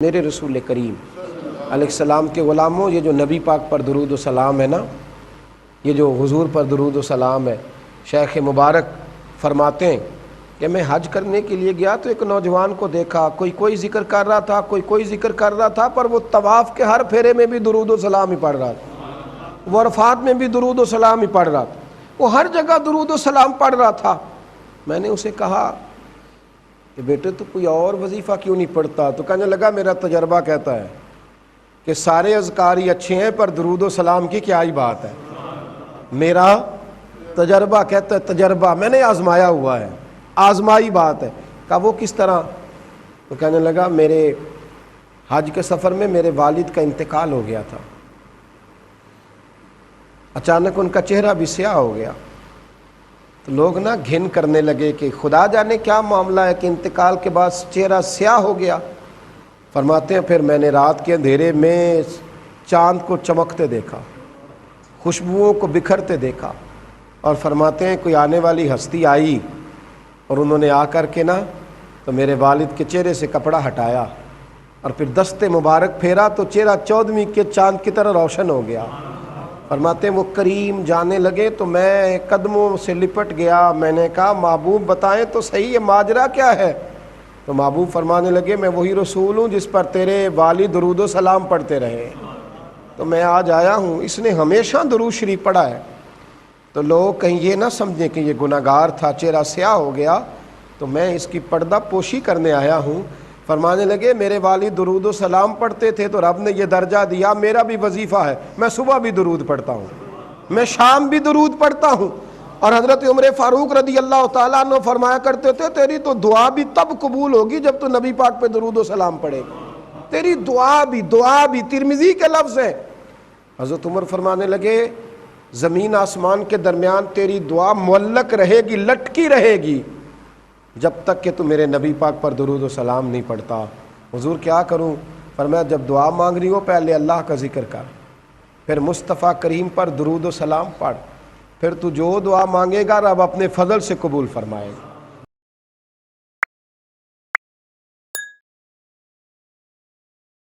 میرے رسول کریم علیہ السلام کے غلاموں، یہ جو نبی پاک پر درود و سلام ہے نا، یہ جو حضور پر درود و سلام ہے، شیخ مبارک فرماتے ہیں کہ میں حج کرنے کے لیے گیا تو ایک نوجوان کو دیکھا، کوئی ذکر کر رہا تھا، کوئی ذکر کر رہا تھا، پر وہ طواف کے ہر پھیرے میں بھی درود و سلام ہی پڑھ رہا تھا، وہ عرفات میں بھی درود و سلام ہی پڑھ رہا تھا، وہ ہر جگہ درود و سلام پڑھ رہا تھا۔ میں نے اسے کہا کہ بیٹے تو کوئی اور وظیفہ کیوں نہیں پڑھتا؟ تو کہنے لگا میرا تجربہ کہتا ہے کہ سارے اذکار ہی اچھے ہیں پر درود و سلام کی کیا ہی بات ہے۔ میرا تجربہ کہتا ہے، تجربہ میں نے آزمایا ہوا ہے، آزمائی بات ہے۔ کہا وہ کس طرح؟ تو کہنے لگا میرے حج کے سفر میں میرے والد کا انتقال ہو گیا تھا، اچانک ان کا چہرہ بھی سیاہ ہو گیا، تو لوگ نا گھن کرنے لگے کہ خدا جانے کیا معاملہ ہے کہ انتقال کے بعد چہرہ سیاہ ہو گیا۔ فرماتے ہیں پھر میں نے رات کے اندھیرے میں چاند کو چمکتے دیکھا، خوشبوؤں کو بکھرتے دیکھا، اور فرماتے ہیں کوئی آنے والی ہستی آئی اور انہوں نے آ کر کے نا تو میرے والد کے چہرے سے کپڑا ہٹایا اور پھر دست مبارک پھیرا تو چہرہ 14ویں کے چاند کی طرح روشن ہو گیا۔ فرماتے ہیں وہ کریم جانے لگے تو میں قدموں سے لپٹ گیا، میں نے کہا محبوب بتائیں تو صحیح یہ ماجرا کیا ہے؟ تو محبوب فرمانے لگے میں وہی رسول ہوں جس پر تیرے والد درود و سلام پڑھتے رہے، تو میں آج آیا ہوں، اس نے ہمیشہ درود شریف پڑھا ہے۔ تو لوگ کہیں یہ نہ سمجھیں کہ یہ گناہگار تھا، چہرہ سیاہ ہو گیا، تو میں اس کی پردہ پوشی کرنے آیا ہوں۔ فرمانے لگے میرے والد درود و سلام پڑھتے تھے تو رب نے یہ درجہ دیا، میرا بھی وظیفہ ہے، میں صبح بھی درود پڑھتا ہوں، میں شام بھی درود پڑھتا ہوں۔ اور حضرت عمر فاروق رضی اللہ تعالیٰ عنہ فرمایا کرتے تھے تیری تو دعا بھی تب قبول ہوگی جب تو نبی پاک پہ درود و سلام پڑھے گا، تیری دعا بھی ترمذی کے لفظ ہے۔ حضرت عمر فرمانے لگے زمین آسمان کے درمیان تیری دعا معلق رہے گی، لٹکی رہے گی جب تک کہ تو میرے نبی پاک پر درود و سلام نہیں پڑھتا۔ حضور کیا کروں؟ فرمایا جب دعا مانگ رہی ہو پہلے اللہ کا ذکر کر، پھر مصطفیٰ کریم پر درود و سلام پڑھ، پھر تو جو دعا مانگے گا رب اپنے فضل سے قبول فرمائے گا۔